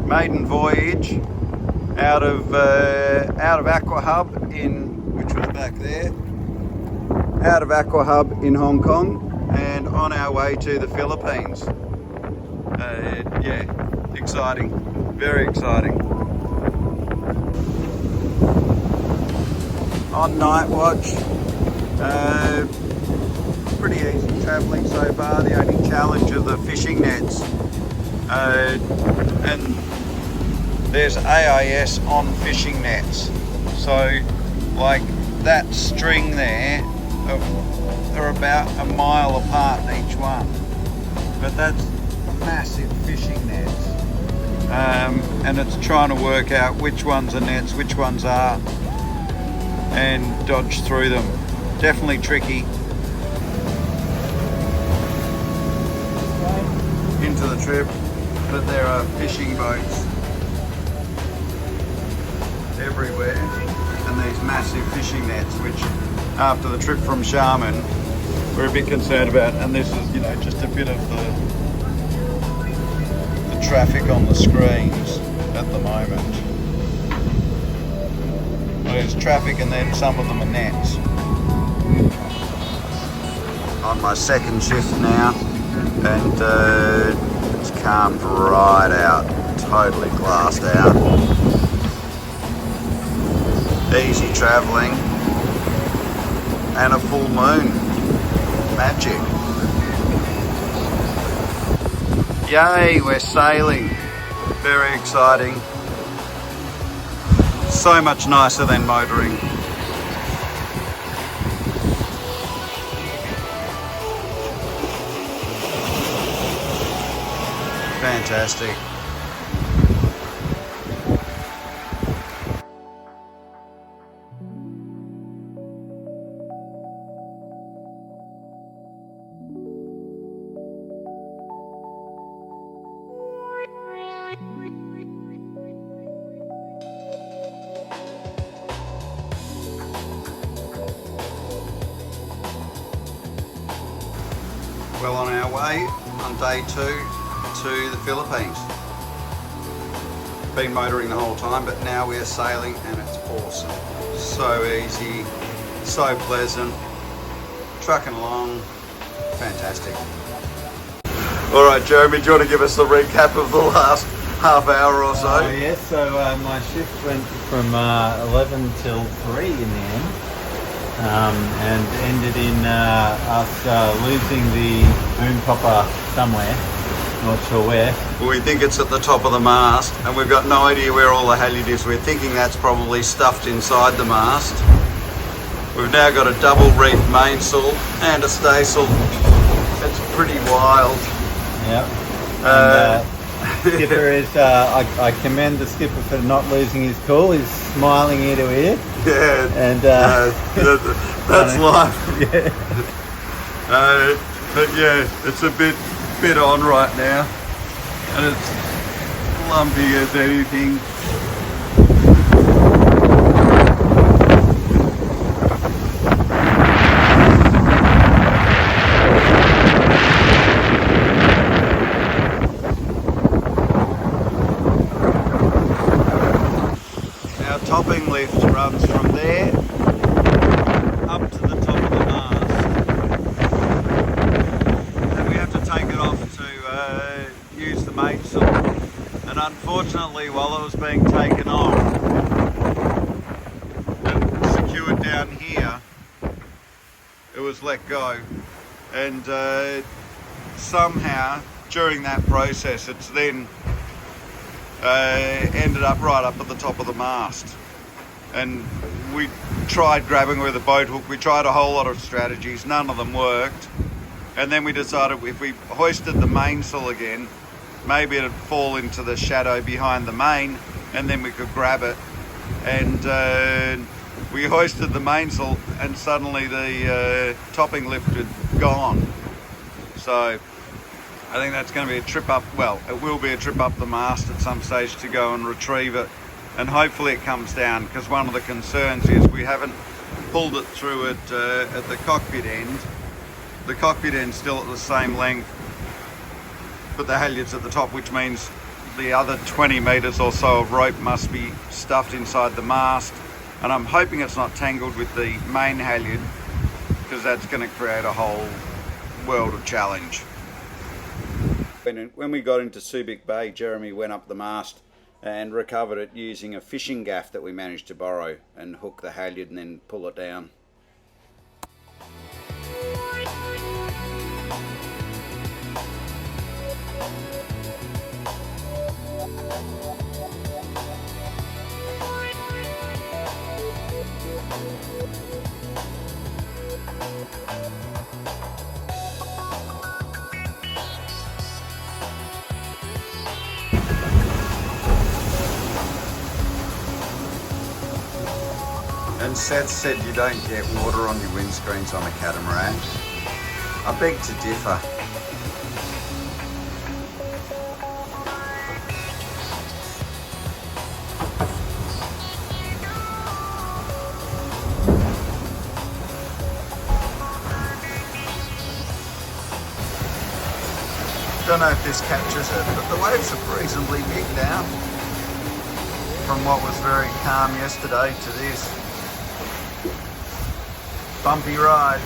maiden voyage out of Aqua Hub which was back there, out of Aqua Hub in Hong Kong, and on our way to the Philippines. Yeah, exciting, very exciting. On night watch, pretty easy travelling so far. The only challenge are the fishing nets, and there's AIS on fishing nets, so like that string there, they're about a mile apart each one, but that's massive fishing nets, and it's trying to work out which ones are nets, which ones are, and dodge through them. Definitely tricky. Into the trip, but there are fishing boats everywhere, and these massive fishing nets, which after the trip from Xiamen we're a bit concerned about, and this is, you know, just a bit of the traffic on the screens at the moment. There's traffic and then some of them are nets. On my second shift now, and it's calmed right out, totally glassed out. Easy travelling and a full moon. Magic. Yay, we're sailing. Very exciting. So much nicer than motoring. Fantastic. Well, on our way on day 2 to the Philippines. Been motoring the whole time, but now we're sailing and it's awesome. So easy, so pleasant, trucking along, fantastic. All right, Jeremy, do you want to give us the recap of the last half hour or so? Yes, so my shift went from 11 till 3 in the end. And ended in us losing the boom copper somewhere, not sure where. Well, we think it's at the top of the mast, and we've got no idea where all the halyard is. We're thinking that's probably stuffed inside the mast. We've now got a double reef mainsail and a staysail. It's pretty wild. Yep. Skipper is, I commend the skipper for not losing his cool. He's smiling ear to ear. Yeah, and that's life. Yeah. But yeah, it's a bit on right now, and it's lumpy as anything. Topping lift runs from there up to the top of the mast, and we have to take it off to use the mainsail. And unfortunately, while it was being taken off and secured down here, it was let go, and somehow during that process it's then ended up right up at the top of the mast. And we tried grabbing with a boat hook, we tried a whole lot of strategies, none of them worked. And then we decided if we hoisted the mainsail again, maybe it'd fall into the shadow behind the main, and then we could grab it. And we hoisted the mainsail, and suddenly the topping lift had gone. So I think that's going to be a trip up, well, it will be a trip up the mast at some stage to go and retrieve it, and hopefully it comes down, because one of the concerns is we haven't pulled it through at the cockpit end. The cockpit end's still at the same length, but the halyard's at the top, which means the other 20 metres or so of rope must be stuffed inside the mast, and I'm hoping it's not tangled with the main halyard, because that's going to create a whole world of challenge. When we got into Subic Bay, Jeremy went up the mast and recovered it using a fishing gaff that we managed to borrow and hook the halyard and then pull it down. And Seth said you don't get water on your windscreens on a catamaran. I beg to differ. Don't know if this captures it, but the waves are reasonably big now. From what was very calm yesterday to this. Bumpy ride.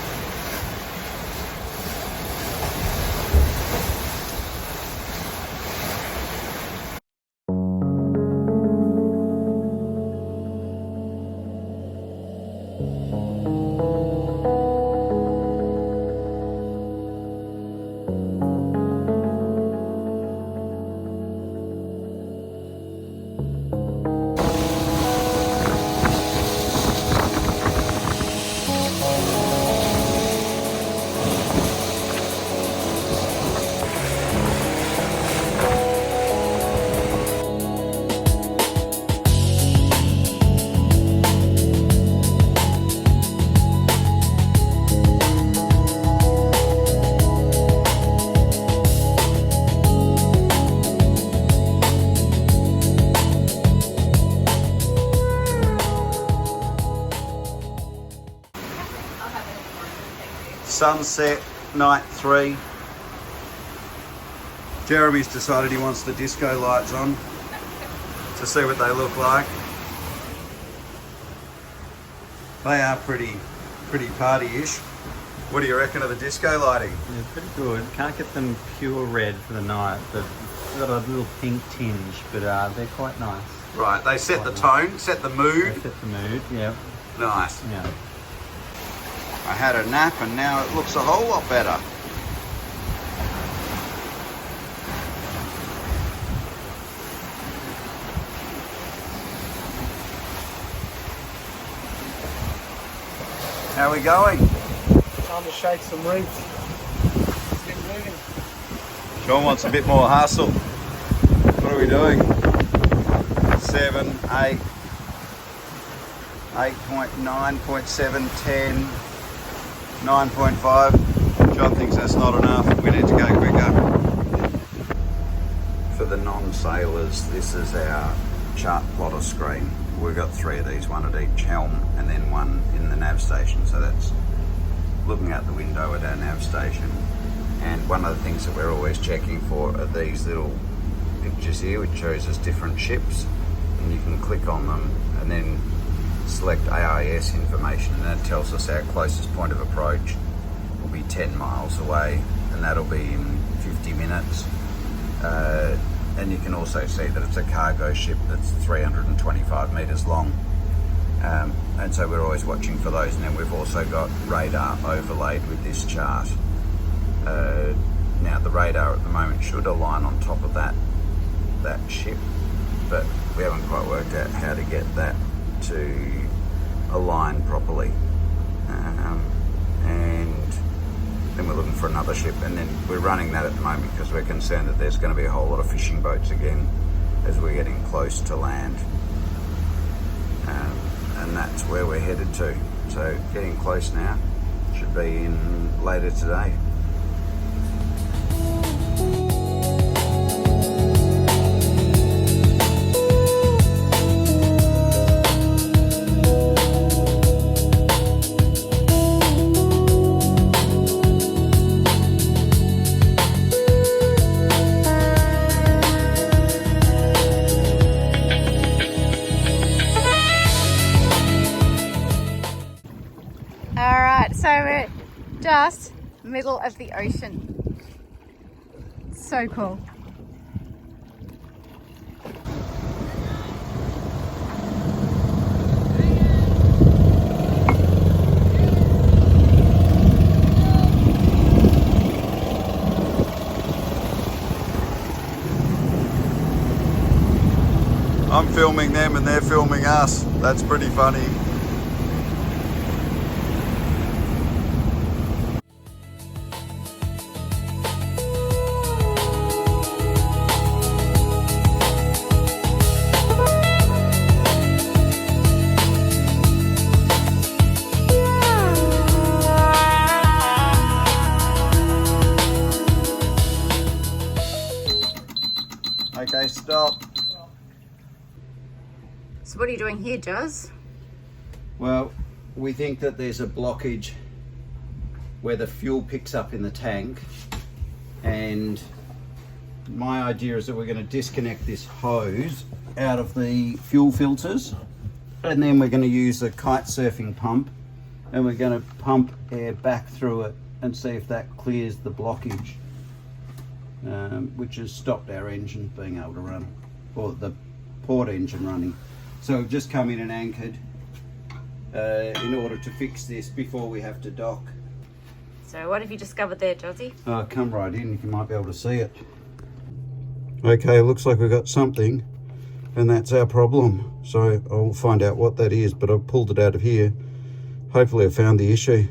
Sunset, night 3. Jeremy's decided he wants the disco lights on to see what they look like. They are pretty party-ish. What do you reckon of the disco lighting? Yeah, pretty good. Can't get them pure red for the night, but they've got a little pink tinge, but they're quite nice. Right, they set the tone, set the mood. They set the mood, yeah. Nice. Yeah. I had a nap and now it looks a whole lot better. How are we going? Time to shake some reefs. Let's get moving. Sean wants a bit more hustle. What are we doing? 7, 8, 8.9, 0.7, 10, 9.5. John thinks that's not enough. We need to go quicker. For the non-sailors, this is our chart plotter screen. We've got 3 of these, one at each helm and then one in the nav station. So that's looking out the window at our nav station. And one of the things that we're always checking for are these little pictures here, which shows us different ships. And you can click on them and then select AIS information, and that tells us our closest point of approach will be 10 miles away, and that'll be in 50 minutes. And you can also see that it's a cargo ship that's 325 metres long. And so we're always watching for those, and then we've also got radar overlaid with this chart. Now the radar at the moment should align on top of that ship, but we haven't quite worked out how to get that to align properly. And then we're looking for another ship, and then we're running that at the moment because we're concerned that there's going to be a whole lot of fishing boats again as we're getting close to land. And that's where we're headed to. So getting close now, should be in later today. middle of the ocean. So cool. I'm filming them and they're filming us. That's pretty funny. Okay, stop. So what are you doing here, Juz? Well, we think that there's a blockage where the fuel picks up in the tank, and my idea is that we're going to disconnect this hose out of the fuel filters, and then we're going to use a kite surfing pump, and we're going to pump air back through it and see if that clears the blockage, which has stopped our engine being able to run, or the port engine running. So we've just come in and anchored in order to fix this before we have to dock. So what have you discovered there, Juzzy? Come right in, you might be able to see it. Okay, looks like we've got something, and that's our problem. So I'll find out what that is, but I've pulled it out of here. Hopefully I found the issue.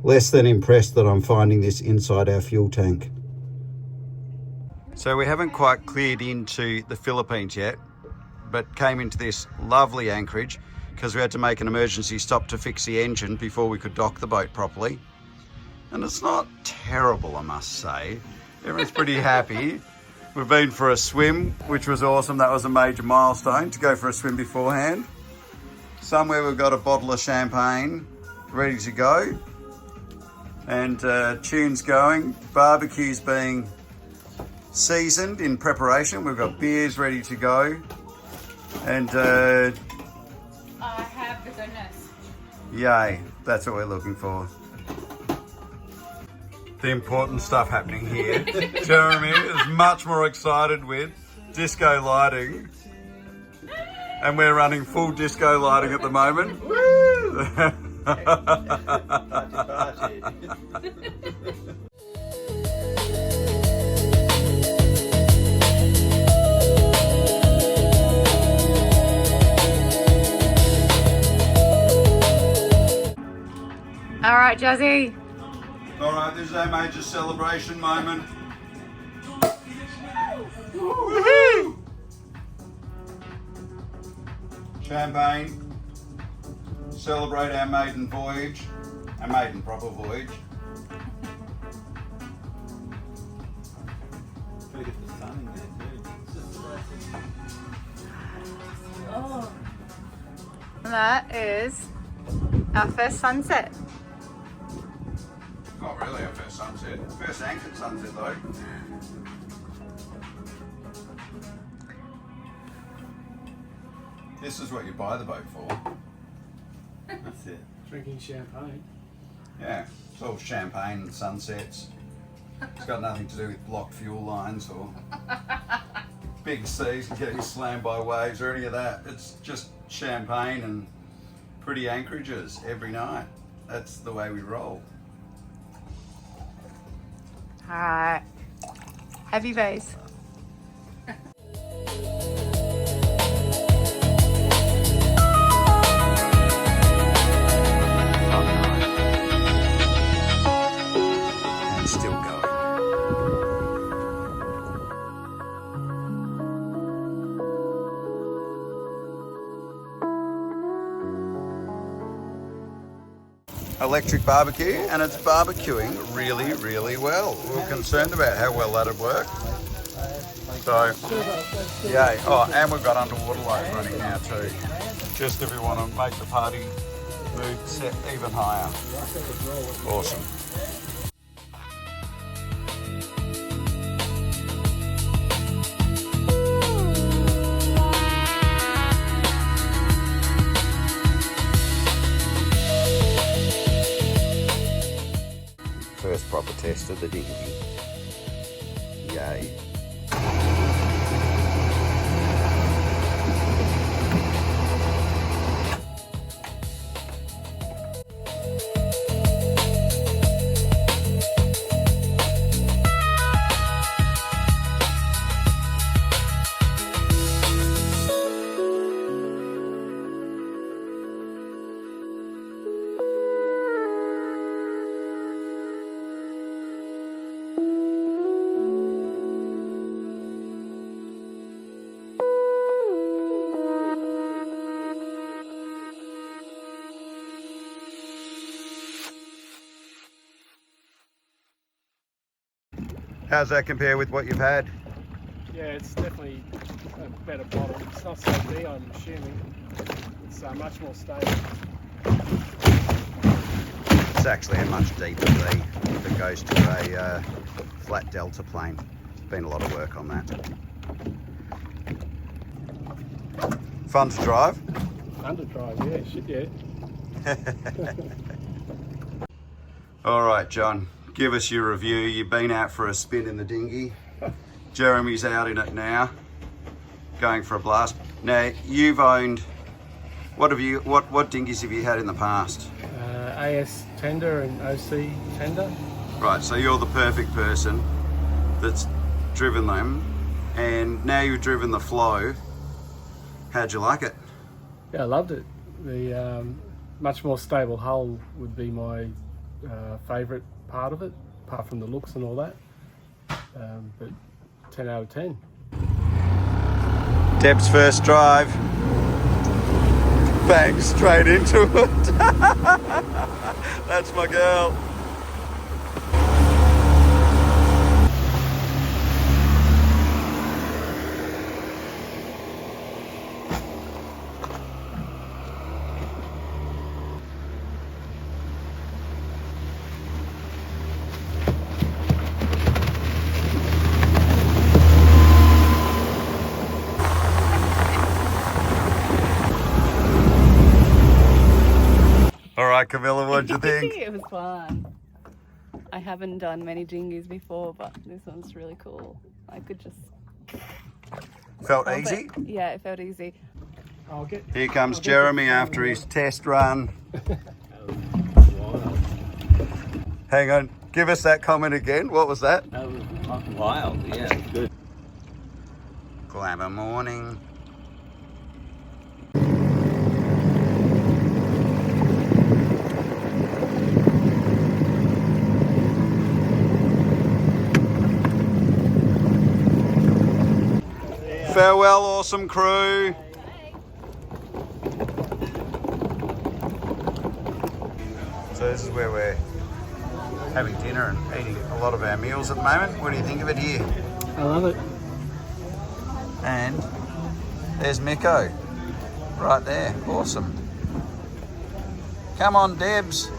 Less than impressed that I'm finding this inside our fuel tank. So we haven't quite cleared into the Philippines yet, but came into this lovely anchorage because we had to make an emergency stop to fix the engine before we could dock the boat properly. And it's not terrible, I must say. Everyone's pretty happy. We've been for a swim, which was awesome. That was a major milestone, to go for a swim beforehand. Somewhere we've got a bottle of champagne ready to go, and tunes going, barbecues being seasoned in preparation. We've got beers ready to go, and I have the goodness. yay, that's what we're looking for. The important stuff happening here. Jeremy is much more excited with disco lighting, and we're running full disco lighting at the moment. Woo! All right, Juzzy. All right, this is our major celebration moment. Woohoo! Champagne. Celebrate our maiden voyage, our maiden proper voyage. Oh. That is our first sunset. Not really our first sunset. First anchored sunset though. This is what you buy the boat for. That's it. Drinking champagne. Yeah, it's all champagne and sunsets. It's got nothing to do with blocked fuel lines or big seas and getting slammed by waves or any of that. It's just champagne and pretty anchorages every night. That's the way we roll. All right. Happy bays. And still going. Electric barbecue, and it's barbecuing really, really well. We were concerned about how well that'd work. So, yay. Oh, and we've got underwater light running now too. Just if we want to make the party mood set even higher. Awesome. of the dinghy. Yay. How's that compare with what you've had? Yeah, it's definitely a better bottle. It's not so deep, I'm assuming. It's much more stable. It's actually a much deeper V that goes to a flat delta plane. Been a lot of work on that. Fun to drive? Fun to drive, yeah, shit, yeah. All right, John, give us your review. You've been out for a spin in the dinghy. Jeremy's out in it now, going for a blast. Now, you've owned, what dinghies have you had in the past? AS tender and OC tender. Right, so you're the perfect person that's driven them, and now you've driven the Flow. How'd you like it? Yeah, I loved it. The much more stable hull would be my favourite part of it, apart from the looks and all that. But 10 out of 10. Deb's first drive. Bang, straight into it. That's my girl. All right, Camilla, what'd you think? It was fun. I haven't done many dinghies before, but this one's really cool. I could just... Felt easy? Yeah, it felt easy. Here comes Jeremy after his test run. Hang on, give us that comment again. What was that? That was wild, yeah, good. Glamour morning. Farewell, awesome crew. So this is where we're having dinner and eating a lot of our meals at the moment. What do you think of it here? I love it. And there's Miko, right there. Awesome. Come on, Debs.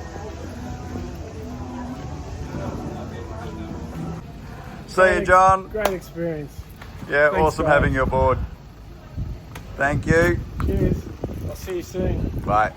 See you, John. Great experience. Yeah, Thanks, awesome guys. having you aboard. Thank you. Cheers. I'll see you soon. Bye.